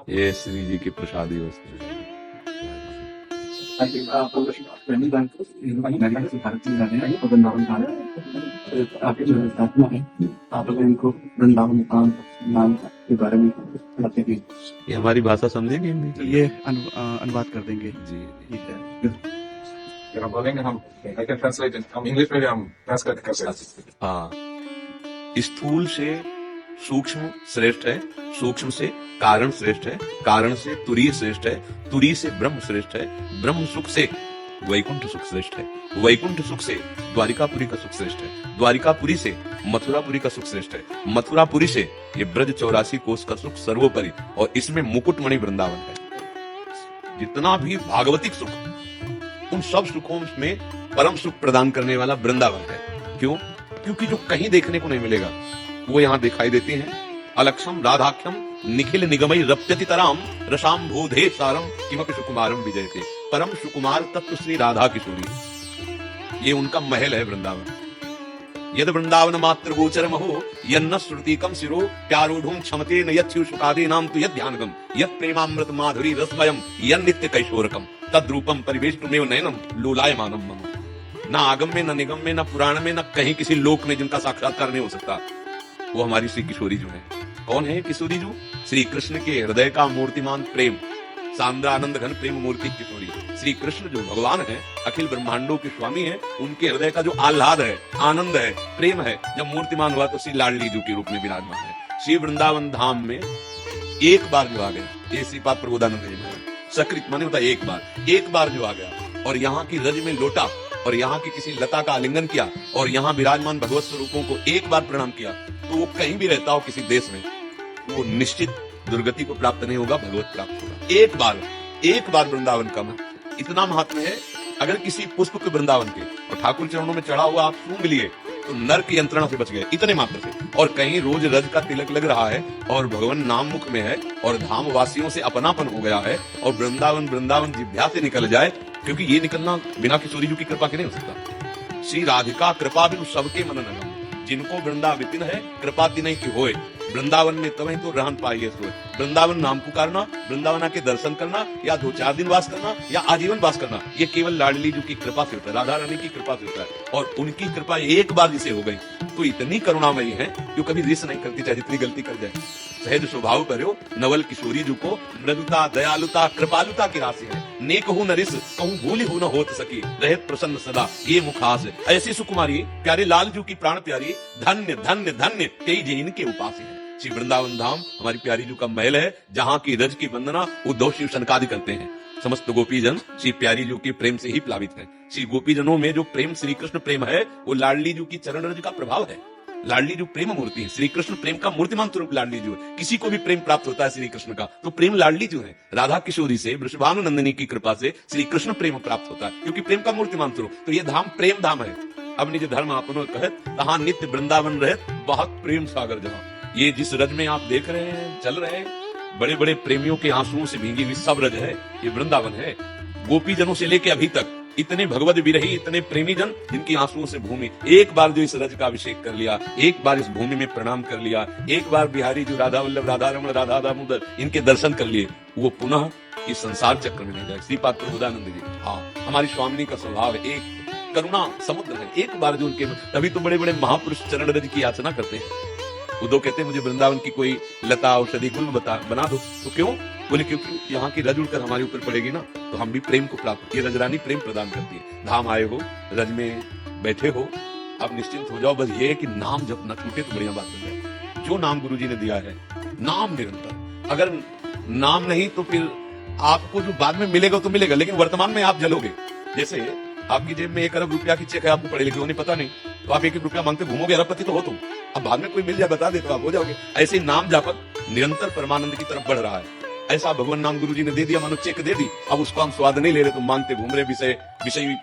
ये श्री जी की प्रसादी वस्तु है। आपके जो आत्मा है, आप लोग इनको वृंदावन धाम नाम के बारे में बताते हैं। ये हमारी भाषा समझेंगे हिंदी? ये अनुवाद कर देंगे। जी ठीक है। हम बोलेंगे, हम आई कैन ट्रांसलेट इट, हम इंग्लिश में भी हम ट्रांसलेट कर सकते हैं। हाँ, स्थूल से सूक्ष्म श्रेष्ठ है, सूक्ष्म से कारण श्रेष्ठ है, कारण से तुरीय श्रेष्ठ है, तुरीय से ब्रह्म श्रेष्ठ है, ब्रह्म सुख से वैकुंठ सुख श्रेष्ठ है, वैकुंठ सुख से द्वारिकापुरी का सुख श्रेष्ठ है, द्वारिकापुरी से मथुरापुरी का सुख श्रेष्ठ है, मथुरापुरी से ये ब्रज 84 कोस का सुख सर्वोपरि, और इसमें मुकुटमणि वृंदावन है। जितना भी भागवतिक सुख, उन सब सुखों में परम सुख प्रदान करने वाला वृंदावन है। क्यों? क्योंकि जो कहीं देखने को नहीं मिलेगा वो यहाँ दिखाई देते हैं। अलक्षम राधाख्यम निखिल निगमई रप्यति तराम रसाम बोधे सारम किमपि सुकुमारम विजयते। परम सुकुमार तत्व श्री राधा किशोरी, ये उनका महल है वृंदावन। यद वृंदावन मात्र गोचरम हो यन्न श्रुतिकम शिरो प्यारूढ़ क्षमते न यच्छ्यु सुखादे नाम तु यद ध्यानगम यद प्रेमामृत माधुरी रसमयम यन नित्य कैशोरकम तद्रूपम परिवेष्टुमेव नयनम लोलायमानम मम। ना आगम में, न निगम में, न पुराण में, न कहीं किसी लोक में जिनका साक्षात्कार नहीं हो सकता, वो हमारी श्री किशोरी जो है। कौन है किशोरी जो? श्री कृष्ण के हृदय का मूर्तिमान प्रेम, सांद्रानंद घन प्रेम मूर्ति किशोरी। श्री कृष्ण जो भगवान है, अखिल ब्रह्मांडों के स्वामी है, उनके हृदय का जो आह्लाद है, आनंद है, प्रेम है, जब मूर्तिमान हुआ तो श्री लाडली जी के रूप में विराजमान है। श्री वृंदावन धाम में एक बार जो आ गया, ये श्रीपाद प्रबोधानंद जी महाराज सकृत माने होता एक बार जो आ गया और यहाँ की रज में लोटा और यहाँ की किसी लता का आलिंगन किया और यहाँ विराजमान भगवत स्वरूपों को एक बार प्रणाम किया, तो वो कहीं भी रहता हो किसी देश में, वो निश्चित दुर्गति को प्राप्त नहीं होगा, भगवत प्राप्त होगा। एक बार वृंदावन का इतना महात्मा है। अगर किसी पुष्प के वृंदावन के और ठाकुर चरणों में चढ़ा हुआ आप सूंघ लिए तो नर्क यंत्रणा से बच गए, इतने मात्र से। और कहीं रोज रज का तिलक लग रहा है और भगवान नाम मुख में है और धाम वासियों से अपनापन हो गया है और वृंदावन जिभ्या से निकल जाए, क्योंकि ये निकलना बिना किशोरी जी की कृपा के नहीं हो सकता। श्री राधिका कृपा बिनु सबके मन नगम, जिनको वृंदा विपिन है कृपा तिनहि की होए, वृंदावन में तवहीं तो रहन पाइए सोए। वृंदावन नाम पुकारना, वृंदावन आके दर्शन करना, या 2-4 दिन वास करना या आजीवन वास करना, ये केवल लाडली जी की कृपा से होता है, राधा रानी की कृपा से होता है। और उनकी कृपा एक बार जिसे हो गई तो इतनी करुणामयी है जो कभी रिस नहीं करती, चाहे जितनी गलती कर जाए। सहज स्वभाव करो नवल किशोरी जी को, मृदुता दयालुता कृपालुता की राशि है। नेक हूं न रिस कहूं भूली हूं न होत सकी, रहत प्रसन्न सदा ये मुखास। ऐसी सुकुमारी प्यारे लाल जी की प्राण प्यारी, धन्य धन्य धन्य तेज इनके उपास है। श्री वृंदावन धाम हमारी प्यारी जी का महल है, जहाँ की रज की वंदना उद्धव शिव सनकादि करते हैं। समस्त गोपीजन श्री प्यारी जी के प्रेम से ही प्लावित हैं। श्री गोपीजनों में जो प्रेम श्री कृष्ण प्रेम है, वो लाडली जी की चरण रज का प्रभाव है। लाडली जो प्रेम मूर्ति है, श्री कृष्ण प्रेम का मूर्तिमान स्वरूप लाडली जो है। किसी को भी प्रेम प्राप्त होता है श्री कृष्ण का, तो प्रेम लाडली जो है। राधा किशोरी से वृषभानुनंदिनी की कृपा से श्री कृष्ण प्रेम प्राप्त होता है, क्योंकि प्रेम का मूर्तिमान स्वरूप। तो ये धाम प्रेम धाम है। अब निज धर्म आपनो कहत, तहाँ नित्य वृंदावन रहत, बहुत प्रेम सागर जहाँ। ये जिस रज में आप देख रहे हैं, चल रहे हैं, बड़े बड़े प्रेमियों के आंसुओं से भींगी हुई सब रज है, ये वृंदावन है। गोपी जनों से लेके अभी तक इतने भगवत विरही, इतने प्रेमी जन, जिनकी आंसुओं से भूमि, एक बार जो इस रज का अभिषेक कर लिया, एक बार इस भूमि में प्रणाम कर लिया, एक बार बिहारी जो राधा वल्लभ, राधा रमण, राधा दामोदर, इनके दर्शन कर लिए, वो पुनः इस संसार चक्र में नहीं जाए। श्रीपाद प्रबोधानंद जी, हाँ, हमारी स्वामिनी का स्वभाव है, एक करुणा समुद्र है। एक बार जो उनके, तभी तो बड़े बड़े महापुरुष चरण रज की याचना करते हैं। उद्धव कहते हैं मुझे वृंदावन की कोई लता औषधि गुल बना दो। तो क्यों? बोले क्योंकि यहाँ की रज उड़कर हमारे ऊपर पड़ेगी ना, तो हम भी प्रेम को प्राप्त, ये रजरानी प्रेम प्रदान करती है। धाम आए हो, रज में बैठे हो, अब निश्चिंत हो जाओ। बस ये है कि नाम जब न छूटे तो बढ़िया बात बन जाए। जो नाम गुरु जी ने दिया है, नाम निरंतर, अगर नाम नहीं तो फिर आपको जो बाद में मिलेगा तो मिलेगा, लेकिन वर्तमान में आप जलोगे। जैसे आपकी जेब में 1 अरब रुपया की चेक है, आपको पढ़े लिखे होने पता नहीं, तो आप 1-1 रुपया मांगते घूमोगे, अरबपति तो हो तुम। अब बाद में कोई मिल जाए बता दे तो आप हो जाओगे। ऐसे नाम जापक निरंतर परमानंद की तरफ बढ़ रहा है। ऐसा भगवान नाम गुरु जी ने दे दिया, मानो चेक दे दी, अब उसको हम स्वाद नहीं ले रहे, तो मांगते घूम रहे। विषय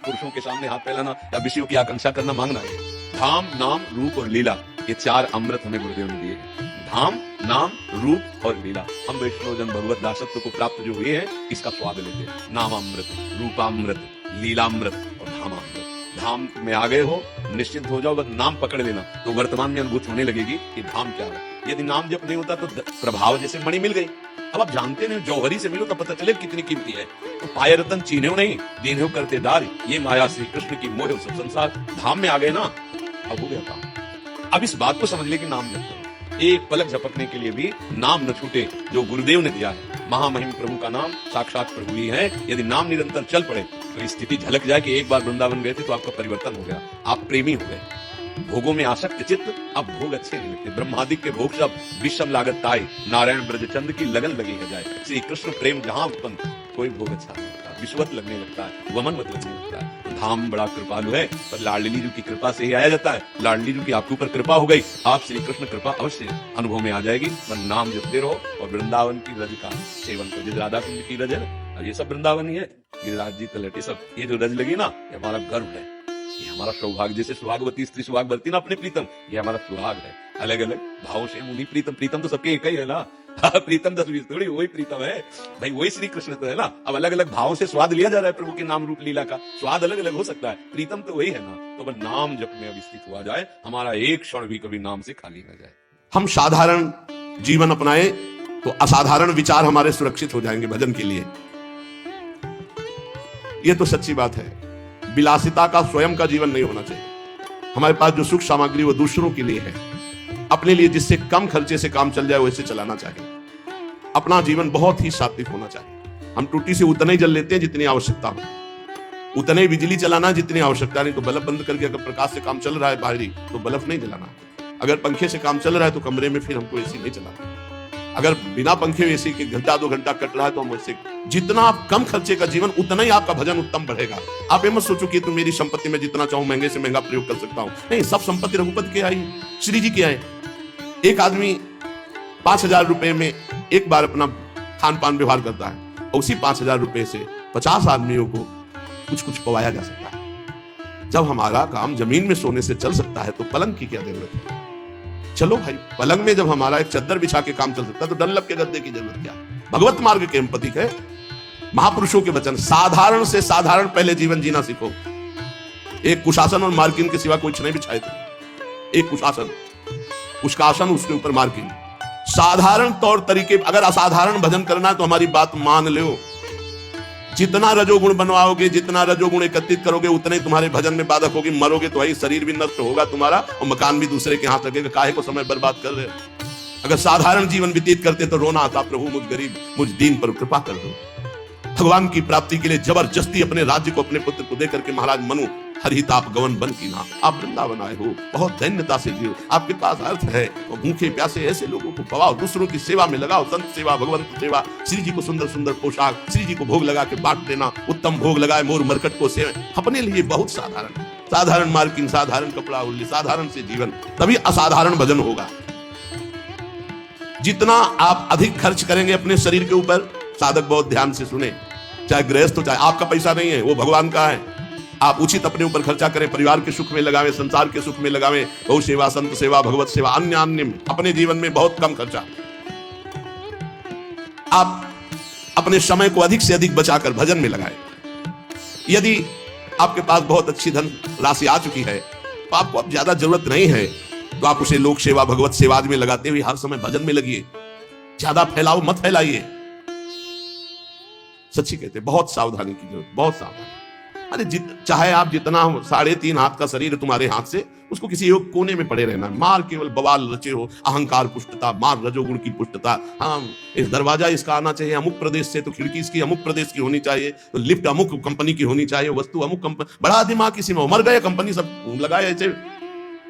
पुरुषों के सामने हाथ फैलाना या विषयों की आकांक्षा करना, मांगना है। धाम, नाम, रूप और लीला, ये 4 अमृत हमें गुरुदेव ने दिए हैं। धाम, नाम, रूप और लीला। हम वैष्णव जन भगवत दासत्व को प्राप्त जो हुए हैं, इसका स्वाद लेते हैं। नामामृत, रूपामृत, लीलामृत और धामामृत। धाम में आ गए हो, निश्चिंत हो जाओ, बस नाम पकड़ लेना, तो वर्तमान में अनुभूति होने लगेगी कि धाम क्या है। यदि नाम जप नहीं होता तो प्रभाव, जैसे मणि मिल गई, अब आप जानते नहीं, जौहरी से मिलो तो पता चले कितनी कीमती है। तो पाए रतन चीन्हो नहीं, दीन्हो करते डार, ये माया श्री कृष्ण की मोह सब संसार। धाम में आ गए ना, अब हो गया काम। अब इस बात को समझ ले कि नाम जप करो, एक पलक झपकने के लिए भी नाम न छूटे जो गुरुदेव ने दिया है। महामहिम प्रभु का नाम साक्षात प्रभु ही है। यदि नाम निरंतर चल पड़े तो स्थिति झलक जाए कि एक बार वृंदावन गए थे तो आपका परिवर्तन हो गया, आप प्रेमी हो गए। भोगों में आसक्त चित्त, अब भोग अच्छे नहीं लगते। ब्रह्मादिक के भोग सब विषम लागत ताई, नारायण ब्रजचंद की लगन लगी है जाए। श्री कृष्ण प्रेम जहां उत्पन्न, कोई भोग अच्छा नहीं लगता, विश्वत लगने लगता है, वमनवत लगने लगता है। तो धाम बड़ा कृपालु है, पर लाडली जी की कृपा से ही आया जाता है। लाडली जी की आपके ऊपर कृपा हो गई, आप श्री कृष्ण कृपा अवश्य अनुभव में आ जाएगी। पर नाम जपते रहो और वृंदावन की रज का सेवन करो। जिस राधा कुंज की रज है ना, और ये सब वृंदावन ही है, गिरिराज जी तलटे सब, ये जो रज लगी ना, ये हमारा गर्व है, ये हमारा सौभाग्य। जैसे सुहागवती स्त्री सुहाग बरती ना अपने प्रीतम, ये हमारा सुहाग है। अलग अलग भावों से मुनि प्रीतम, प्रीतम तो सबके एक ही है ना। प्रीतम 10-20 थोड़ी, वही प्रीतम है भाई, वही श्री कृष्ण तो है ना। अब अलग अलग भावों से स्वाद लिया जा रहा है प्रभु के नाम रूप लीला का, स्वाद अलग अलग हो सकता है, प्रीतम तो वही है ना। तो बस नाम जप में अब स्थित हुआ जाए, हमारा एक क्षण भी कभी नाम से खाली न जाए। हम साधारण जीवन अपनाए तो असाधारण विचार हमारे सुरक्षित हो जाएंगे भजन के लिए। यह तो सच्ची बात है। विलासिता का स्वयं का जीवन नहीं होना चाहिए। हमारे पास जो सुख सामग्री वो दूसरों के लिए है, अपने लिए जिससे कम खर्चे से काम चल जाए वैसे चलाना चाहिए। अपना जीवन बहुत ही सात्विक होना चाहिए। हम टूटी से उतने ही जल लेते हैं जितनी आवश्यकता हो, उतने ही बिजली चलाना जितनी आवश्यकता नहीं। तो बल्ब बंद करके अगर प्रकाश से काम चल रहा है बाहरी, तो बल्ब नहीं जलाना। अगर पंखे से काम चल रहा है तो कमरे में फिर हमको एसी नहीं चलाना। अगर बिना पंखे एसी के घंटा 2 घंटा कट रहा है तो हम वैसे, जितना आप कम खर्चे का जीवन, उतना ही आपका भजन उत्तम बढ़ेगा। आप ये मत सोचो कि तुम मेरी संपत्ति में जितना चाहूं महंगे से महंगा प्रयोग कर सकता हूं। नहीं, सब संपत्ति रघुपति के आई, श्री जी के आए। एक आदमी 5,000 रुपए में एक बार अपना खान पान व्यवहार करता है, और उसी 5,000 रुपए से 50 आदमियों को कुछ कुछ पवाया जा सकता है। जब हमारा काम जमीन में सोने से चल सकता है तो पलंग की क्या जरूरत है। चलो भाई, पलंग में जब हमारा एक चद्दर बिछा के काम चल सकता है तो डल्लब के गद्दे की जरूरत क्या है। भगवत मार्ग के हम प्रतीक है। महापुरुषों के वचन, साधारण से साधारण पहले जीवन जीना सीखो। एक कुशासन और मार्किन के सिवा कुछ नहीं बिछाए थे। एक कुशासन, उसका आसन, उसके ऊपर मार्किन। साधारण तौर तरीके। अगर असाधारण भजन करना है तो हमारी बात मान लो। जितना रजोगुण बनवाओगे, जितना रजोगुण एकत्रित करोगे, उतने तुम्हारे भजन में बाधक होगी। मरोगे तो वही, शरीर भी नष्ट होगा तुम्हारा और मकान भी दूसरे के हाथ लगेगा। काहे को समय बर्बाद कर रहे हो। अगर साधारण जीवन व्यतीत करते तो रोना आता, प्रभु मुझ गरीब, मुझ दीन पर कृपा कर दो। भगवान की प्राप्ति के लिए जबरदस्ती अपने राज्य को अपने पुत्र को देकर के महाराज मनु हरिताप गवन बन की ना, आप वृंदावन आए हो, बहुत दैन्यता से जियो। आपके पास अर्थ है और भूखे प्यासे ऐसे लोगों को पवाओ, दूसरों की सेवा में लगाओ। संत सेवा, भगवंत सेवा, श्री जी को सुंदर सुंदर पोशाक, श्री जी को भोग लगा के बांट देना, उत्तम भोग लगाए, मोर मरकट को सेवा। अपने लिए बहुत साधारण, साधारण मार्किंग, साधारण कपड़ा उल्ली, साधारण से जीवन, तभी असाधारण भजन होगा। जितना आप अधिक खर्च करेंगे अपने शरीर के ऊपर, साधक बहुत ध्यान से सुने, चाहे गृहस्थ हो, चाहे आपका पैसा नहीं है, वो भगवान का है। आप उचित अपने ऊपर खर्चा करें, परिवार के सुख में लगावें, संसार के सुख में लगावें, गौ सेवा, संत सेवा, भगवत सेवा, अन्य अन्य अपने जीवन में बहुत कम खर्चा। आप अपने समय को अधिक से अधिक बचाकर भजन में लगाएं। यदि आपके पास बहुत अच्छी धन राशि आ चुकी है तो आपको अब ज्यादा जरूरत नहीं है, तो आप उसे लोक सेवा, भगवत सेवा में लगाते हुए हर समय भजन में लगिए। ज्यादा फैलाओ मत फैलाइए। सच्ची कहते, बहुत सावधानी की जरूरत, बहुत सावधानी। अरे चाहे आप जितना 3.5 हाथ का शरीर है तुम्हारे हाथ से, उसको किसी एक कोने में पड़े रहना। मार केवल बवाल रचे हो, अहंकार पुष्टता, मार रजोगुण की पुष्टता। हाँ, इस दरवाजा इसका आना चाहिए अमुक प्रदेश से, तो खिड़की इसकी अमुक प्रदेश की होनी चाहिए, तो लिफ्ट अमुक कंपनी की होनी चाहिए, वस्तु अमुक कंपनी। बड़ा दिमाग किसी में, मर गए कंपनी सब लगाए। ऐसे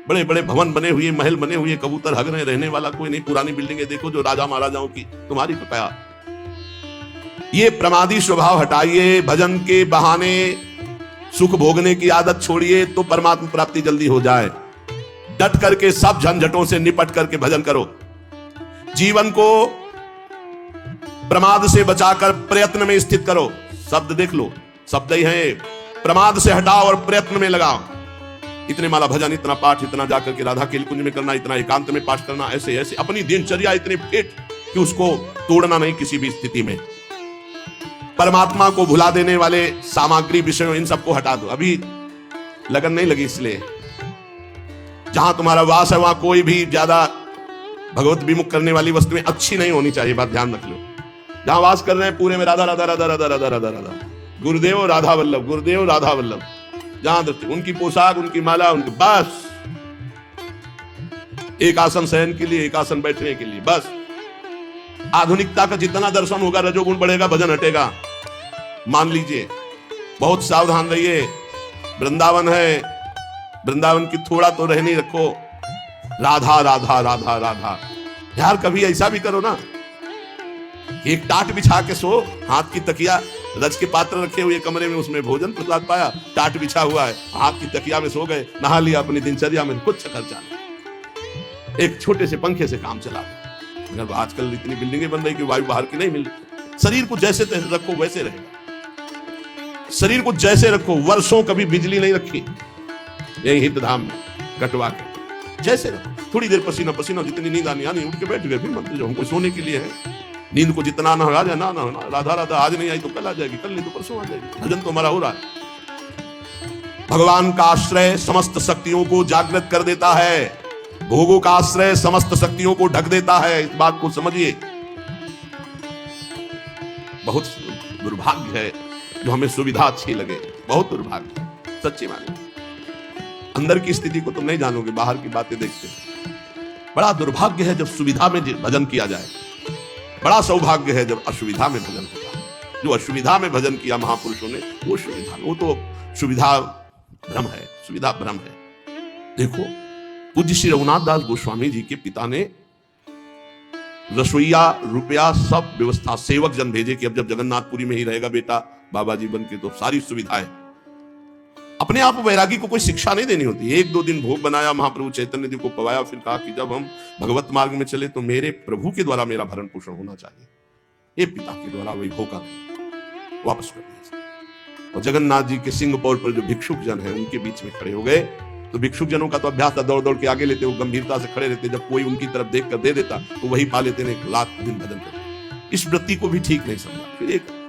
बड़े बड़े भवन बने हुए, महल बने हुए, कबूतर हग रहे, रहने वाला कोई नहीं। पुरानी बिल्डिंगें देखो जो राजा महाराजाओं की, तुम्हारी तो क्या। ये प्रमादी स्वभाव हटाइए। भजन के बहाने सुख भोगने की आदत छोड़िए तो परमात्मा प्राप्ति जल्दी हो जाए। डट करके सब झंझटों से निपट करके भजन करो। जीवन को प्रमाद से बचाकर प्रयत्न में स्थित करो। शब्द देख लो, शब्द ही है। प्रमाद से हटाओ और प्रयत्न में लगाओ। इतने माला भजन, इतना पाठ, इतना जाकर के राधा केल कुंज में करना, इतना एकांत में पाठ करना, ऐसे ऐसे अपनी दिनचर्या इतनी फिट कि उसको तोड़ना नहीं किसी भी स्थिति में। परमात्मा को भुला देने वाले सामग्री, विषयों, इन सबको हटा दो। अभी लगन नहीं लगी, इसलिए जहां तुम्हारा वास है वहां कोई भी ज्यादा भगवत विमुख करने वाली वस्तुएं अच्छी नहीं होनी चाहिए। बात ध्यान रख लो। जहां वास कर रहे हैं पूरे में राधा राधा राधा राधा राधा राधा राधा, गुरुदेव राधा वल्लभ, गुरुदेव राधा वल्लभ। जहां दृष्टि, उनकी पोशाक, उनकी माला, उनकी बस एक आसन शयन के लिए, एक आसन बैठने के लिए, बस। आधुनिकता का जितना दर्शन होगा रजोगुण बढ़ेगा, भजन हटेगा। मान लीजिए, बहुत सावधान रहिए। वृंदावन है, वृंदावन की थोड़ा तो रहनी रखो। राधा राधा राधा राधा। यार कभी ऐसा भी करो ना, एक टाट बिछा के सो, हाथ की तकिया, रज के पात्र रखे हुए कमरे में, उसमें भोजन प्रसाद पाया, टाट बिछा हुआ है, हाथ की तकिया में सो गए, नहा लिया, अपनी दिनचर्या में कुछ खर्चा नहीं, एक छोटे से पंखे से काम चला। अगर आजकल इतनी बिल्डिंगें बन रही कि वायु बाहर की नहीं मिल रही। शरीर को जैसे रखो वैसे रहेगा। शरीर को जैसे रखो, वर्षों कभी बिजली नहीं रखी यही हितधाम में कटवा के, जैसे रखो। थोड़ी देर पसीना पसीना, जितनी नींद आनी आनी, उठ के बैठ गए, फिर मंत्र जो हमको सोने के लिए है। नींद को जितना ना आ जाए ना ना, राधा राधा आज नहीं आई तो कल आ जाएगी, कल नहीं तो परसों आ जाएगी। भजन तो हमारा हो रहा है। भगवान का आश्रय समस्त शक्तियों को जागृत कर देता है, भोगों का आश्रय समस्त शक्तियों को ढक देता है। इस बात को समझिए। बहुत दुर्भाग्य है जो हमें सुविधा अच्छी लगे, बहुत दुर्भाग्य, सच्ची बात। अंदर की स्थिति को तुम नहीं जानोगे, बाहर की बातें देखते हो। बड़ा दुर्भाग्य है जब सुविधा में भजन किया जाए, बड़ा सौभाग्य है जब असुविधा में भजन होता है। जो असुविधा में भजन किया महापुरुषों ने, वो सुविधा, वो तो सुविधा भ्रम है, सुविधा भ्रम है। देखो, पूज्य श्री रघुनाथ दास गोस्वामी जी के पिता ने रसोईया, रुपया, सब व्यवस्था, सेवक जन भेजे कि अब जब जगन्नाथपुरी में ही रहेगा बेटा बाबा जी बन के, तो सारी सुविधाएं। अपने आप वैरागी को कोई शिक्षा नहीं देनी होती। एक दो दिन भोग बनाया, महाप्रभु चैतन्य देव को पवाया, फिर कहा कि जब हम भगवत मार्ग में चले तो मेरे प्रभु के द्वारा मेरा भरण पोषण होना चाहिए, ये पिता के द्वारा वही होगा नहीं, वापस कर दिया। और जगन्नाथ जी के सिंह पौर पर जो भिक्षुक जन है उनके बीच में खड़े हो गए, तो भिक्षुक जनों का तो अभ्यास था, दौड़ दौड़ के आगे लेते, वो गंभीरता से खड़े रहते, जब कोई उनकी तरफ देख कर दे देता तो वही पा लेते ने, 1 लाख दिन भजन करते। इस वृत्ति को भी ठीक नहीं समझा। फिर एक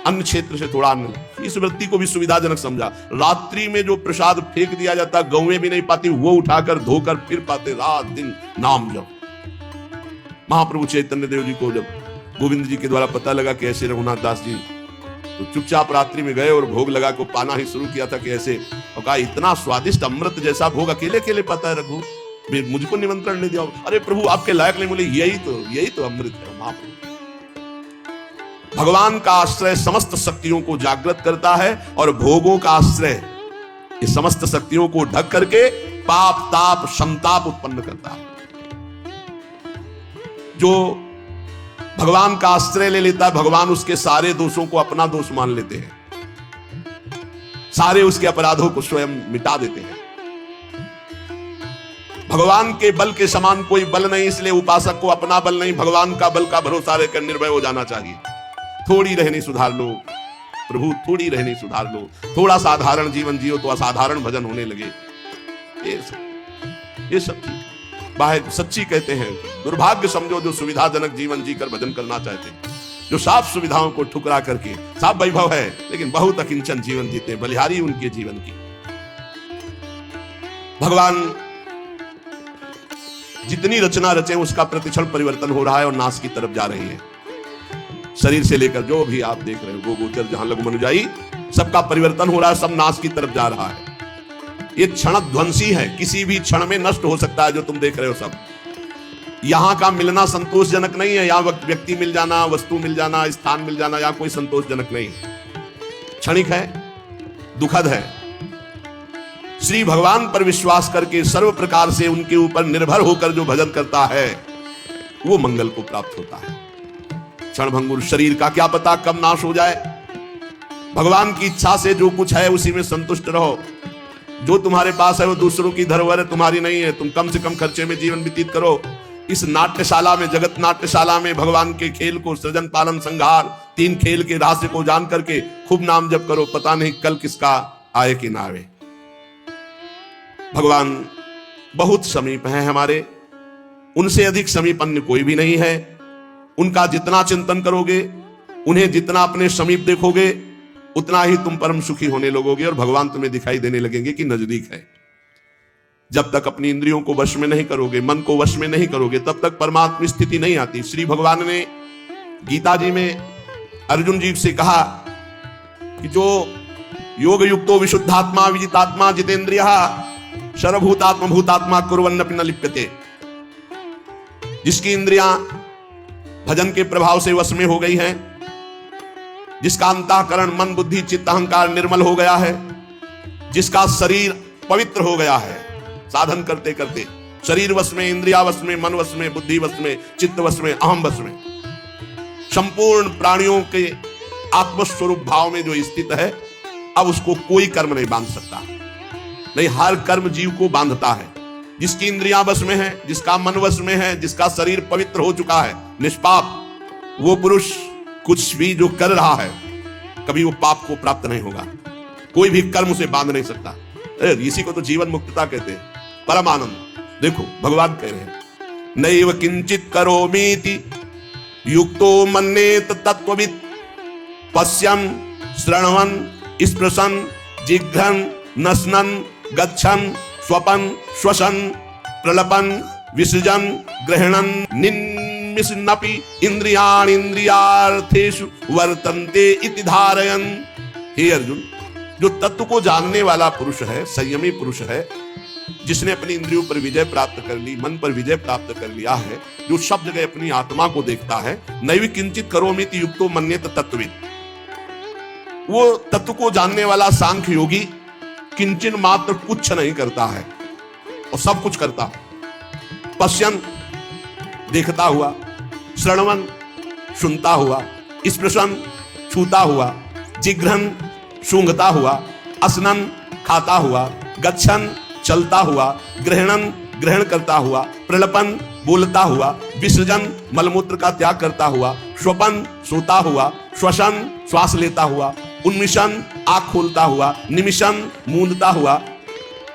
अन्य क्षेत्र से थोड़ा अन्य, इस वृत्ति को भी सुविधाजनक समझा। रात्रि में जो प्रसाद फेंक दिया जाता, गौएं भी नहीं पाती, वो उठाकर धोकर फिर पाते, रात दिन नाम जप। महाप्रभु चैतन्य देव जी को जब गोविंद जी के द्वारा पता लगा कि ऐसे रघुनाथ दास जी, तो चुपचाप रात्रि में गए और भोग लगा को पाना ही शुरू किया था कि ऐसे, और कहा इतना स्वादिष्ट अमृत जैसा भोग अकेले अकेले पाता है रघु, मुझको निमंत्रण नहीं दिया। अरे प्रभु आपके लायक नहीं, बोले यही तो अमृत है। महाप्रभु, भगवान का आश्रय समस्त शक्तियों को जागृत करता है, और भोगों का आश्रय ये समस्त शक्तियों को ढक करके पाप, ताप, संताप उत्पन्न करता है। जो भगवान का आश्रय ले लेता है, भगवान उसके सारे दोषों को अपना दोष मान लेते हैं, सारे उसके अपराधों को स्वयं मिटा देते हैं। भगवान के बल के समान कोई बल नहीं, इसलिए उपासक को अपना बल नहीं, भगवान का बल का भरोसा रहकर निर्भय हो जाना चाहिए। थोड़ी रहनी सुधार लो प्रभु, थोड़ी रहनी सुधार लो, थोड़ा साधारण जीवन जियो तो असाधारण भजन होने लगे। ये सब ठीक। बाहर सच्ची कहते हैं, दुर्भाग्य समझो जो सुविधाजनक जीवन जीकर भजन करना चाहते हैं, जो साफ सुविधाओं को ठुकरा करके, साफ वैभव है लेकिन बहुत अकिंचन जीवन जीते हैं, बलिहारी उनके जीवन की। भगवान जितनी रचना रचे उसका प्रतिक्षण परिवर्तन हो रहा है और नाश की तरफ जा रही है। शरीर से लेकर जो भी आप देख रहे हो, गोचर जहां लघु मनुजाई, सबका परिवर्तन हो रहा है, सब नाश की तरफ जा रहा है। ये क्षण ध्वंसी है, किसी भी क्षण में नष्ट हो सकता है। जो तुम देख रहे हो सब, यहां का मिलना संतोषजनक नहीं है। यहां व्यक्ति मिल जाना, वस्तु मिल जाना, स्थान मिल जाना, यहां कोई संतोषजनक नहीं है, क्षणिक है, दुखद है। श्री भगवान पर विश्वास करके सर्व प्रकार से उनके ऊपर निर्भर होकर जो भजन करता है वो मंगल को प्राप्त होता है। क्षणभंगुर शरीर का क्या पता कब नाश हो जाए। भगवान की इच्छा से जो कुछ है उसी में संतुष्ट रहो। जो तुम्हारे पास है वो दूसरों की धरोहर है, तुम्हारी नहीं है। तुम कम से कम खर्चे में जीवन व्यतीत करो। इस नाट्यशाला में, जगत नाट्यशाला में भगवान के खेल को, सृजन पालन संहार, 3 खेल के रहस्य को जान करके खूब नाम जप करो। पता नहीं कल किसका आए कि ना आए। भगवान बहुत समीप है हमारे, उनसे अधिक समीप अन्य कोई भी नहीं है। उनका जितना चिंतन करोगे, उन्हें जितना अपने समीप देखोगे, उतना ही तुम परम सुखी होने लगोगे और भगवान तुम्हें दिखाई देने लगेंगे कि नजदीक है। जब तक अपनी इंद्रियों को वश में नहीं करोगे, मन को वश में नहीं करोगे, तब तक परमात्मा स्थिति नहीं आती। श्री भगवान ने गीता जी में अर्जुन जी से कहा कि जो योग युक्तो विशुद्धात्मा विजितात्मा जितेंद्रिय सर्वभूतात्मा भूतात्मा कुर्वन्नपि न लिप्यते, जिसकी इंद्रियां भजन के प्रभाव से वश में हो गई हैं, जिसका अंतःकरण मन बुद्धि चित्त अहंकार निर्मल हो गया है, जिसका शरीर पवित्र हो गया है साधन करते करते, शरीर वश में, इंद्रिया वश में, मन वश में, बुद्धि वश में, चित्त वश में, अहम वश में, संपूर्ण प्राणियों के आत्मस्वरूप भाव में जो स्थित है, अब उसको कोई कर्म नहीं बांध सकता। नहीं, हर कर्म जीव को बांधता है। जिसकी इंद्रियां वश में है, जिसका मन वश में है, जिसका शरीर पवित्र हो चुका है, निष्पाप, वो पुरुष कुछ भी जो कर रहा है कभी वो पाप को प्राप्त नहीं होगा। कोई भी कर्म उसे बांध नहीं सकता। इसी को तो जीवन मुक्तता कहते हैं, परम आनंद। देखो भगवान कह रहे हैं, नैव किंचित करोमीति युक्तो मन्येत तत्त्ववित्, पश्यन् श्रृण्वन् स्पृशन् जिघ्रन् नश्नन् गच्छन् स्वपन् श्वसन् प्रलपन् विसृजन् गृह्णन् निन्मिषन्नपि इंद्रियाणि इंद्रियार्थेषु वर्तन्ते इति धारयन्। हे अर्जुन, जो तत्व को जानने वाला पुरुष है, संयमी पुरुष है, जिसने अपनी इंद्रियों पर विजय प्राप्त कर ली, मन पर विजय प्राप्त कर लिया है, जो सब जगह अपनी आत्मा को देखता है, नैव किंचित करोमीति युक्तो मन्येत तत्त्ववित्, वो तत्व को जानने वाला सांख्य योगी किंचन मात्र कुछ नहीं करता है और सब कुछ करता। पश्यन देखता हुआ, श्रवण सुनता हुआ, स्पृशन छूता हुआ, जिघ्रन सूंघता हुआ, असनन खाता हुआ, गच्छन चलता हुआ, ग्रहणन ग्रहण करता हुआ, प्रलपन बोलता हुआ, विसर्जन मलमूत्र का त्याग करता हुआ, स्वपन सोता हुआ, श्वसन श्वास लेता हुआ, उन्मिशन आंख खोलता हुआ, निमिशन मूंदता हुआ,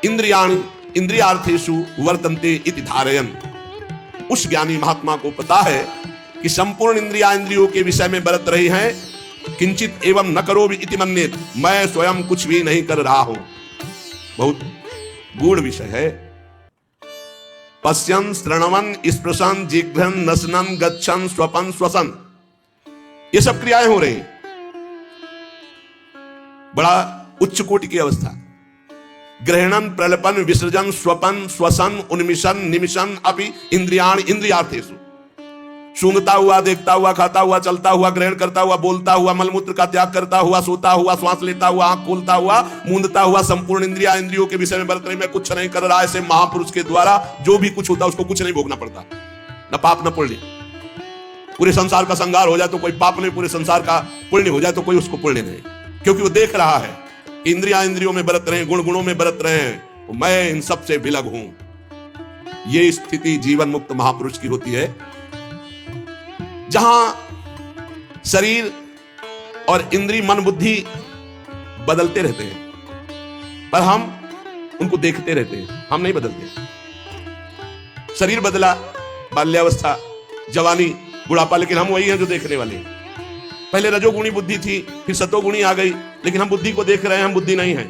इंद्रियाणि इंद्रियार्थेषु वर्तन्ते इति धारयन्। उस ज्ञानी महात्मा को पता है कि संपूर्ण इंद्रियों के विषय में बरत रही हैं, किंचित एवं न करोमि इति मन्येत, मैं स्वयं कुछ भी नहीं कर रहा हूं। बहुत गूढ़ विषय है। पश्यन् श्रवण स्पृशन जिघ्रन नसनन गच्छन स्वपन श्वसन, ये सब क्रियाएं हो रही, बड़ा उच्च कोटि की अवस्था। ग्रहणन प्रलपन विसर्जन स्वपन श्वसन उन्मिशन निमिशन अपि इंद्रियाणि इंद्रियार्थेषु, सूंघता हुआ, देखता हुआ, खाता हुआ, चलता हुआ, ग्रहण करता हुआ, बोलता हुआ, मलमूत्र का त्याग करता हुआ, सोता हुआ, श्वास लेता हुआ, आंख खोलता हुआ, मूंदता हुआ, संपूर्ण इंद्रियों के विषय में बरत रही, मैं कुछ नहीं कर रहा। ऐसे महापुरुष के द्वारा जो भी कुछ होता है उसको कुछ नहीं भोगना पड़ता, न पाप न पुण्य। पूरे संसार का संहार हो जाए तो कोई पाप नहीं, पूरे संसार का पुण्य हो जाए तो कोई उसको पुण्य नहीं, क्योंकि वो देख रहा है इंद्रियों में बरत रहे, गुण गुणों में बरत रहे हैं, मैं इन सब से विलग हूं। ये स्थिति जीवन मुक्त महापुरुष की होती है, जहां शरीर और इंद्रिय मन बुद्धि बदलते रहते हैं, पर हम उनको देखते रहते हैं, हम नहीं बदलते। शरीर बदला, बाल्यावस्था, जवानी, बुढ़ापा, लेकिन हम वही हैं जो देखने वाले हैं। पहले रजोगुणी बुद्धि थी, फिर सतोगुणी आ गई, लेकिन हम बुद्धि को देख रहे हैं, हम बुद्धि नहीं है,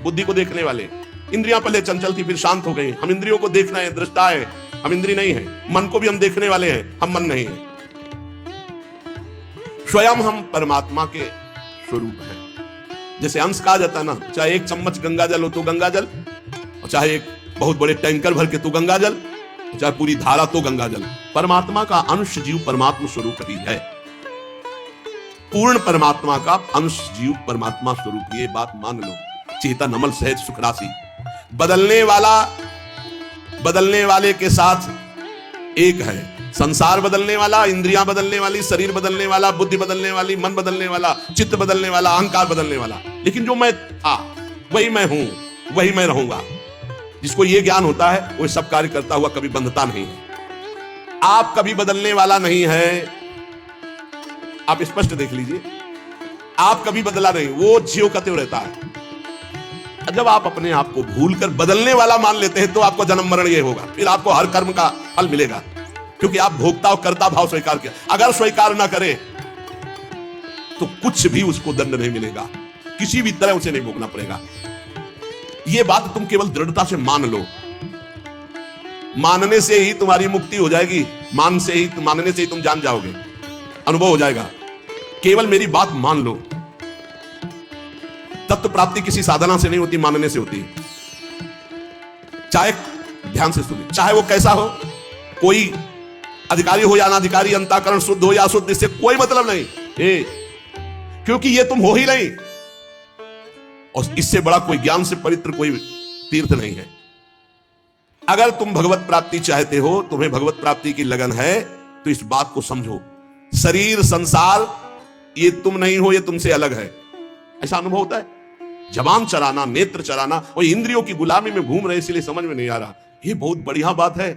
बुद्धि को देखने वाले। इंद्रियां पहले चंचल थी, फिर शांत हो गई, हम इंद्रियों को देख रहे हैं, दृष्टा है, हम इंद्रिय नहीं है। मन को भी हम देखने वाले हैं, हम मन नहीं है। स्वयं हम परमात्मा के स्वरूप हैं। जैसे अंश कहा जाता है ना, चाहे एक चम्मच गंगा जल हो तो गंगा जल, और चाहे एक बहुत बड़े टैंकर भर के तो गंगा जल, चाहे पूरी धारा तो गंगा जल। परमात्मा का अंश जीव परमात्मा स्वरूप ही है, पूर्ण परमात्मा का अंश जीव परमात्मा स्वरूप, ये बात मान लो। चेतन अमल सहज सुख राशि, बदलने वाले के साथ एक है। संसार बदलने वाला, इंद्रियां बदलने वाली, शरीर बदलने वाला, बुद्धि बदलने वाली, मन बदलने वाला, चित्त बदलने वाला, अहंकार बदलने वाला, लेकिन जो मैं था वही मैं हूं, वही मैं रहूंगा। जिसको ये ज्ञान होता है वो सब कार्य करता हुआ कभी बंधता नहीं है। आप कभी बदलने वाला नहीं है, आप स्पष्ट देख लीजिए, आप कभी बदला नहीं, वो ज्यों का त्यों रहता है। जब आप अपने आप को भूलकर बदलने वाला मान लेते हैं तो आपको जन्म मरण ये होगा, फिर आपको हर कर्म का फल मिलेगा, क्योंकि आप भोक्ता और कर्ता भाव स्वीकार किया। अगर स्वीकार ना करे तो कुछ भी उसको दंड नहीं मिलेगा, किसी भी तरह उसे नहीं भोगना पड़ेगा। यह बात तुम केवल दृढ़ता से मान लो, मानने से ही तुम्हारी मुक्ति हो जाएगी, मानने से ही तुम जान जाओगे। अनुभव हो जाएगा। केवल मेरी बात मान लो। तत्व प्राप्ति किसी साधना से नहीं होती, मानने से होती है। चाहे ध्यान से सुनिए, चाहे वो कैसा हो, कोई अधिकारी हो या अनाधिकारी, अंतःकरण शुद्ध हो या अशुद्ध, इससे कोई मतलब नहीं, क्योंकि ये तुम हो ही नहीं। और इससे बड़ा कोई ज्ञान से पवित्र कोई तीर्थ नहीं है। अगर तुम भगवत प्राप्ति चाहते हो, तुम्हें भगवत प्राप्ति की लगन है, तो इस बात को समझो, शरीर संसार ये तुम नहीं हो, ये तुमसे अलग है। ऐसा अनुभव होता है। जबान चराना, नेत्र चराना और इंद्रियों की गुलामी में घूम रहे, इसलिए समझ में नहीं आ रहा। ये बहुत बढ़िया बात है।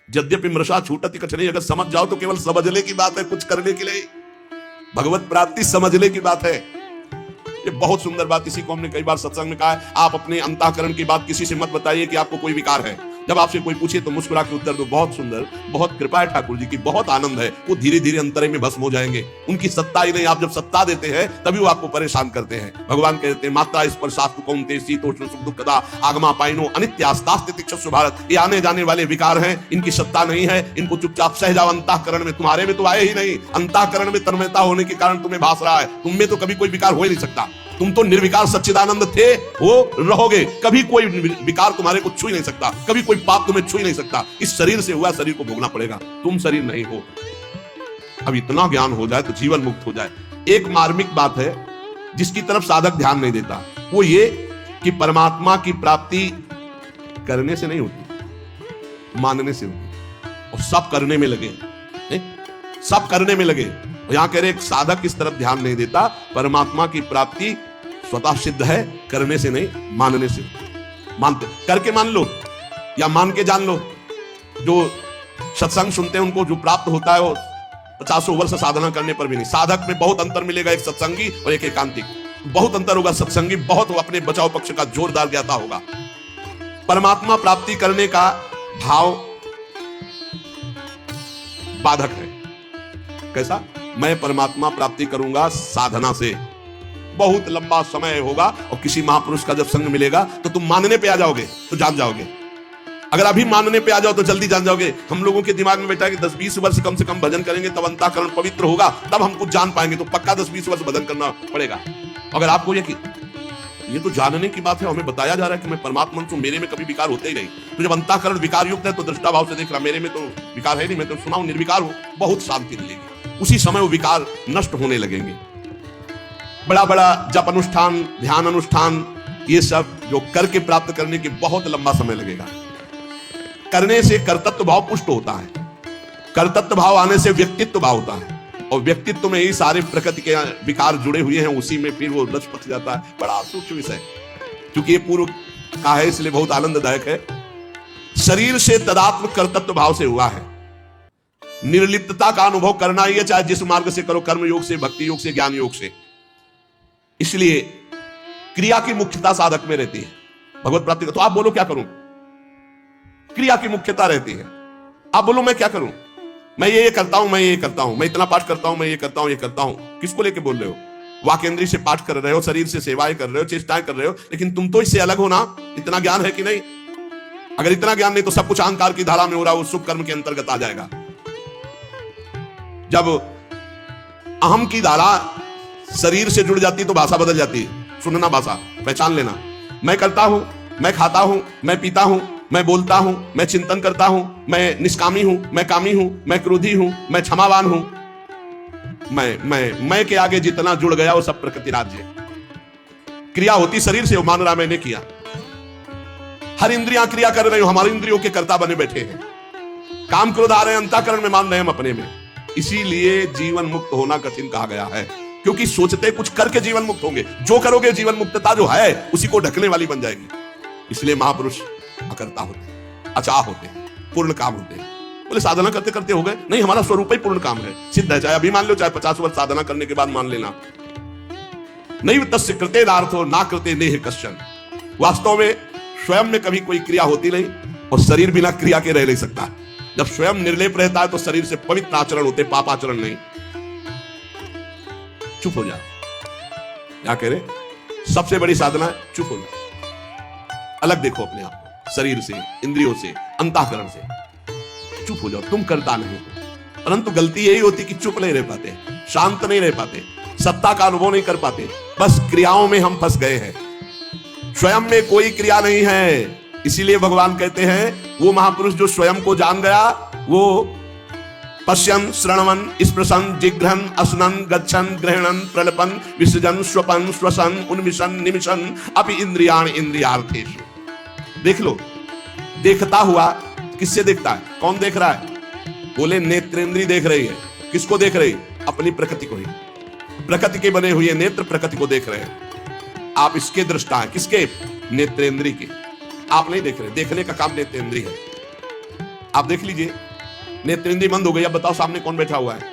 यद्यपि मृषा छूटति कठिनाई, अगर समझ जाओ तो केवल समझने की बात है, कुछ करने के लिए। भगवत प्राप्ति समझने की बात है। ये बहुत सुंदर बात, इसी को हमने कई बार सत्संग में कहा है। आप अपने अंतःकरण की बात किसी से मत बताइए कि आपको कोई विकार है। जब आपसे कोई पूछे तो मुस्कुरा के उत्तर दो, बहुत सुंदर, बहुत कृपा है ठाकुर जी की, बहुत आनंद है। वो धीरे धीरे अंतरे में भस्म हो जाएंगे। उनकी सत्ता ही नहीं, आप जब सत्ता देते हैं तभी वो आपको परेशान करते हैं। भगवान कहते हैं, मात्रा स्पर्शास्तु कौन्तेय शीतोष्ण सुख दुःखदा आगमा पाइनो अनित्यास्तास्ति तिक्षस्व भारत। ये आने जाने वाले विकार हैं, इनकी सत्ता नहीं है। इनको चुपचाप सह जाओ अंतःकरण में। तुम्हारे में तो आए ही नहीं। अंतःकरण में तन्मयता होने के कारण तुम्हें भास रहा है। तुम में तो कभी कोई विकार हो ही नहीं सकता। तुम तो निर्विकार सच्चिदानंद थे, वो रहोगे। कभी कोई विकार तुम्हारे को छू ही नहीं सकता, कभी कोई पाप तुम्हें छू ही नहीं सकता। इस शरीर से हुआ, शरीर को भोगना पड़ेगा। तुम शरीर नहीं हो। अब इतना ज्ञान हो जाए तो जीवन मुक्त हो जाए। एक मार्मिक बात है जिसकी तरफ साधक ध्यान नहीं देता, वो ये कि परमात्मा की प्राप्ति करने से नहीं होती, मानने से होती। और सब करने में लगे, सब करने में लगे। यहां कह रहे एक साधक इस तरफ ध्यान नहीं देता। परमात्मा की प्राप्ति स्वतः सिद्ध है, करने से नहीं, मानने से। मानते करके मान लो या मान के जान लो। जो सत्संग सुनते हैं उनको जो प्राप्त होता है वो 50 वर्ष साधना करने पर भी नहीं। साधक में बहुत अंतर मिलेगा, एक सत्संगी और एक एकांतिक। बहुत अंतर होगा। सत्संगी बहुत अपने बचाव पक्ष का जोरदार ज्ञाता होगा। परमात्मा प्राप्ति करने का भाव बाधक है। कैसा? मैं परमात्मा प्राप्ति करूंगा साधना से। बहुत लंबा समय होगा और किसी महापुरुष का जब संग मिलेगा तो तुम मानने पे आ जाओगे, तो जान जाओगे। अगर अभी मानने पे आ जाओ तो जल्दी जान जाओगे। हम लोगों के दिमाग में बैठा है कि 10-20 वर्ष कम से कम भजन करेंगे तब अंतःकरण पवित्र होगा, तब हम कुछ जान पाएंगे। तो पक्का 10-20 वर्ष भजन करना पड़ेगा। अगर आपको ये तो जानने की बात है, हमें बताया जा रहा है कि मैं परमात्मा हूं, मेरे में कभी विकार होते ही नहीं। तो जब अंतःकरण विकार युक्त है तो दृष्टा भाव से देख रहा, मेरे में तो विकार है नहीं, मैं तो सुना हूं निर्विकार हूं, बहुत शांति मिलेगी। उसी समय वो विकार नष्ट होने लगेंगे। बड़ा बड़ा जप अनुष्ठान, ध्यान अनुष्ठान, ये सब जो करके प्राप्त करने के बहुत लंबा समय लगेगा। करने से कर्तृत्व भाव पुष्ट होता है। कर्तृत्व भाव आने से व्यक्तित्व भाव होता है, और व्यक्तित्व में ही सारे प्रकृति के विकार जुड़े हुए हैं। उसी में फिर वो रच पच जाता है। बड़ा सूक्ष्म विषय, क्योंकि ये पूर्व का है इसलिए बहुत आनंददायक है। शरीर से तदात्म कर्तृत्व भाव से हुआ है। निर्लिप्तता का अनुभव करना ही है, चाहे जिस मार्ग से करो, कर्म योग से, भक्ति योग से, ज्ञान योग से। इसलिए क्रिया की मुख्यता साधक में रहती है भगवत प्राप्ति का। तो आप बोलो क्या करूं? क्रिया की मुख्यता रहती है। आप बोलो मैं क्या करूं? मैं ये करता हूं, मैं ये करता हूं, मैं इतना पाठ करता हूं, मैं ये करता हूं, ये करता हूं। किसको लेके बोल रहे हो? वाकेंद्री से पाठ कर रहे हो, शरीर से सेवाएं कर रहे हो, चेष्टाएं कर रहे हो, लेकिन तुम तो इससे अलग हो ना। इतना ज्ञान है कि नहीं? अगर इतना ज्ञान नहीं तो सब कुछ अहंकार की धारा में हो रहा है, वो शुभ कर्म के अंतर्गत आ जाएगा। जब अहम की धारा शरीर से जुड़ जाती है तो भाषा बदल जाती है। सुनना भाषा, पहचान लेना। मैं करता हूं, मैं खाता हूं, मैं पीता हूं, मैं बोलता हूं, मैं चिंतन करता हूं, मैं निष्कामी हूं, मैं कामी हूं, मैं क्रोधी हूं, मैं क्षमावान हूं। मैं के आगे जितना जुड़ गया वो सब प्रकृति राज्य। क्रिया होती शरीर से, वो मान रहा मैंने किया। हर इंद्रियां क्रिया कर रही हो, हमारी इंद्रियों के कर्ता बने बैठे हैं। काम क्रोध आ रहे हैं, अंतःकरण में मान रहे हैं हम अपने में। इसीलिए जीवन मुक्त होना कठिन कहा गया है, क्योंकि सोचते कुछ करके जीवन मुक्त होंगे। जो करोगे जीवन मुक्तता जो है उसी को ढकने वाली बन जाएगी। इसलिए महापुरुष अकर्ता होते हैं, अचाह होते हैं, पूर्ण काम होते हैं। बोले साधना करते करते हो गए? नहीं, हमारा स्वरूप ही पूर्ण काम है, सिद्ध है। चाहे अभी मान लो, चाहे 50 वर्ष साधना करने के बाद मान लेना। नहीं तस्य कृते नार्थो ना कृते नेह कश्चन। वास्तव में स्वयं में कभी कोई क्रिया होती नहीं, और शरीर बिना क्रिया के रह नहीं सकता। जब स्वयं निर्लेप रहता है तो शरीर से पवित्र आचरण होते, पाप आचरण नहीं। चुप हो जा। क्या कह रहे? सबसे बड़ी साधना है चुप हो जा। अलग देखो अपने आप को, शरीर से, इंद्रियों से, अंतःकरण से। चुप हो जाओ। तुम करता नहीं हो, परंतु गलती यही होती कि चुप नहीं रह पाते। शांत नहीं रह पाते, सत्ता का अनुभव नहीं कर पाते, बस क्रियाओं में हम फंस गए हैं। स्वयं में कोई क्रिया नहीं है। इसीलिए भगवान कहते हैं वो महापुरुष जो स्वयं को जान गया, वो पश्यन श्रवण स्पृशन जिघ्रन असनन गच्छन ग्रहणन प्रलपन विसर्जन स्वपन श्वसन उन्मिशन निमिशन अपि इंद्रियाण इंद्रियार्थेषु। देख लो, देखता हुआ किससे देखता है? कौन देख रहा है? बोले नेत्रेंद्री देख रही है। किसको देख रही? अपनी प्रकृति को ही। प्रकृति के बने हुए नेत्र प्रकृति को देख रहे हैं। आप इसके दृष्टा हैं। किसके? नेत्रेंद्री के। आप नहीं देख रहे। देखने का काम नेत्रेंद्री है। आप देख लीजिए, नेत्रेंद्री बंद हो गई। अब बताओ सामने कौन बैठा हुआ है?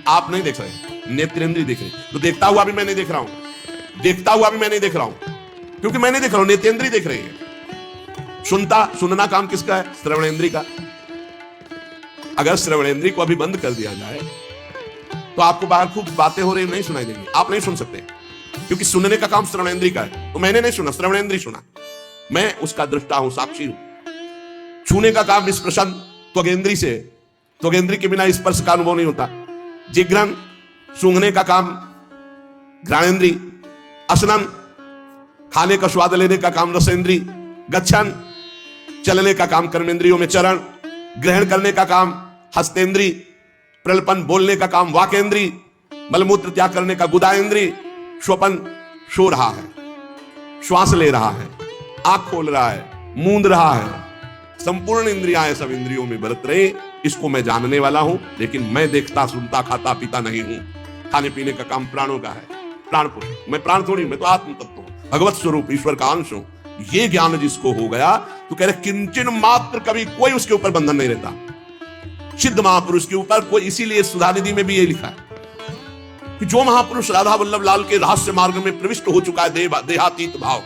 आप नहीं देख रहे, नेत्रेंद्री देख रही। तो देखता हुआ भी मैं नहीं देख रहा हूं, देखता हुआ भी मैं नहीं देख रहा हूं, क्योंकि मैं नहीं देख रहा हूं, नेत्रेंद्री देख रही है। सुनना काम किसका है? श्रवणेंद्री का। अगर श्रवणेंद्री को अभी बंद कर दिया जाए तो आपको बाहर खूब बातें हो रही नहीं सुनाई देंगी, आप नहीं सुन सकते, क्योंकि सुनने का काम श्रवणेंद्री का है। तो मैंने नहीं सुना, श्रवणेंद्री सुना, मैं उसका दृष्टा हूं, साक्षी हूं। छूने का काम स्पर्शन त्वगेंद्री से, त्वगेंद्री के बिना स्पर्श का अनुभव नहीं होता। जिघ्रन सूंघने का काम घ्राणेंद्री, असनन खाने का स्वाद लेने का काम रसेंद्री, गच्छन चलने का काम कर्मेंद्रियों में चरण, ग्रहण करने का काम हस्तेंद्री, प्रलपन बोलने का काम वाकेंद्री, मलमूत्र त्याग करने का गुदाएंद्री, स्वपन सो रहा है, श्वास ले रहा है, आंख खोल रहा है, मूंद रहा है, संपूर्ण इंद्रियां सब इंद्रियों में बरत रहे। इसको मैं जानने वाला हूं, लेकिन मैं देखता सुनता खाता पीता नहीं हूं। खाने पीने का काम प्राणों का है, प्राण पुरुष। मैं प्राण थोड़ी, मैं तो आत्म तत्व हूं, भगवत स्वरूप ईश्वर का अंश हूं। ये ज्ञान जिसको हो गया तो कह रहे किंचन मात्र कभी कोई उसके ऊपर बंधन नहीं रहता। सिद्ध महापुरुष के ऊपर कोई, इसीलिए सुधानिधि में भी ये लिखा है कि जो महापुरुष राधा वल्लभ लाल के रहस्य मार्ग में प्रविष्ट हो चुका है, देहातीत भाव,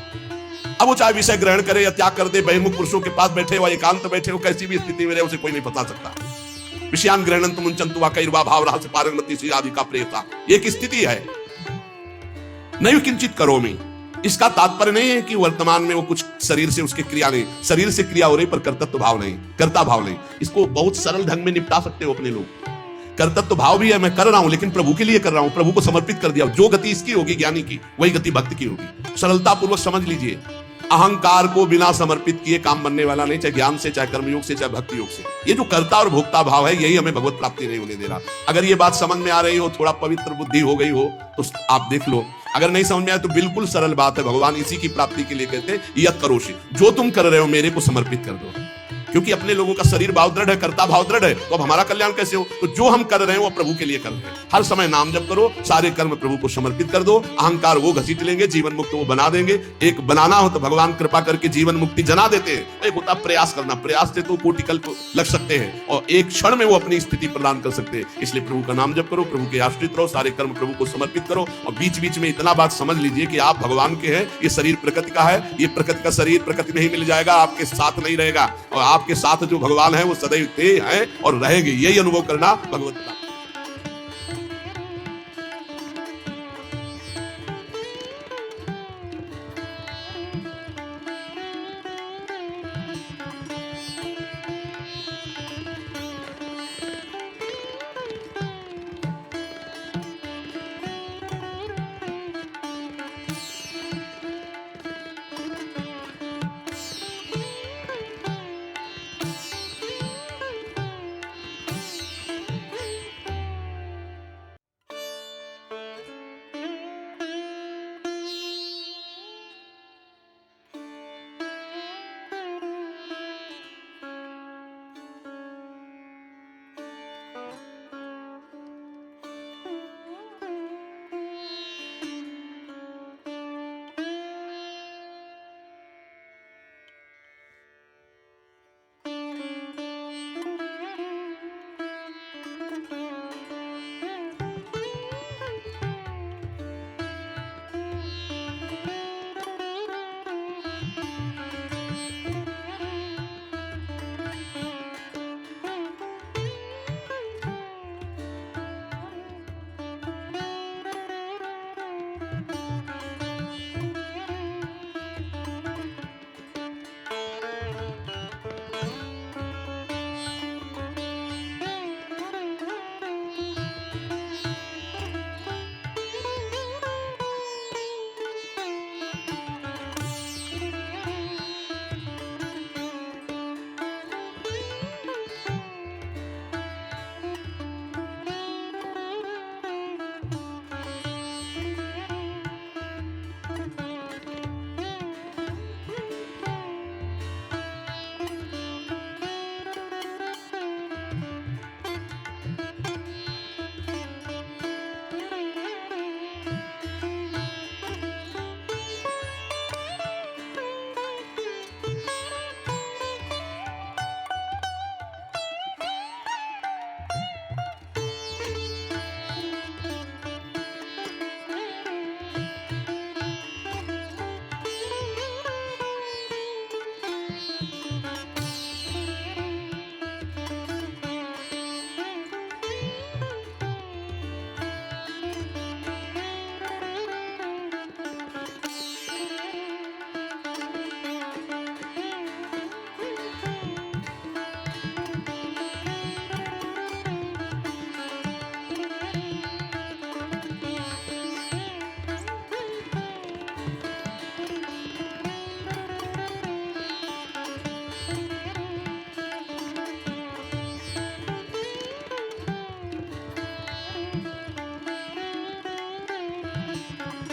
अब वो चाहे विषय ग्रहण करे या त्याग कर दे, बहिर्मुख पुरुषों के पास बैठे हो, एकांत बैठे हो, कैसी भी स्थिति में रहे, उसे कोई नहीं बता सकता। विषयान ग्रहणंत मुंचंतु वा कैर्वा भाव रहस्य पारंगति श्री आदि का प्रेता, एक स्थिति है। नहीं किंचित करोमि, इसका तात्पर्य नहीं है कि वर्तमान में वो कुछ शरीर से उसकी क्रिया नहीं, शरीर से क्रिया हो रही पर कर्तृत्व भाव नहीं, कर्ता भाव नहीं। इसको बहुत सरल ढंग में निपटा सकते हो अपने लोग। कर्तृत्व भाव भी है, मैं कर रहा हूं लेकिन प्रभु के लिए कर रहा हूं, प्रभु को समर्पित कर दिया। जो गति इसकी होगी ज्ञानी की, वही गति भक्त की होगी। सरलता पूर्वक समझ लीजिए, अहंकार को बिना समर्पित किए काम बनने वाला नहीं, चाहे ज्ञान से, चाहे कर्मयोग से, चाहे भक्ति योग से। ये जो कर्ता और भोक्ता भाव है, यही हमें भगवत प्राप्ति नहीं होने दे रहा। अगर ये बात समझ में आ रही हो, थोड़ा पवित्र बुद्धि हो गई हो, तो आप देख लो। अगर नहीं समझ में आए तो बिल्कुल सरल बात है, भगवान इसी की प्राप्ति के लिए कहते हैं यत् करोषि, जो तुम कर रहे हो मेरे को समर्पित कर दो। क्योंकि अपने लोगों का शरीर भाव दृढ़ है, कर्ता भाव दृढ़ है, तो अब हमारा कल्याण कैसे हो? तो जो हम कर रहे हैं वो प्रभु के लिए कर रहे हैं। हर समय नाम जप करो, सारे कर्म प्रभु को समर्पित कर दो। अहंकार वो घसीट लेंगे, जीवन मुक्त वो बना देंगे। एक बनाना हो तो भगवान कृपा करके जीवन मुक्ति जना देते हैं। एक होता प्रयास करना, प्रयास से तो कोटि कल्प लग सकते हैं, और एक क्षण में वो अपनी स्थिति प्रदान कर सकते हैं। इसलिए प्रभु का नाम जप करो, प्रभु के आश्रित रहो, सारे कर्म प्रभु को समर्पित करो। और बीच बीच में इतना बात समझ लीजिए कि आप भगवान के हैं, ये शरीर प्रकृति का है, ये प्रकृति का शरीर प्रकृति में ही मिल जाएगा, आपके साथ नहीं रहेगा। और आपके साथ जो भगवान है वो सदैव थे, हैं और रहेंगे। यही अनुभव करना भगवत का। है।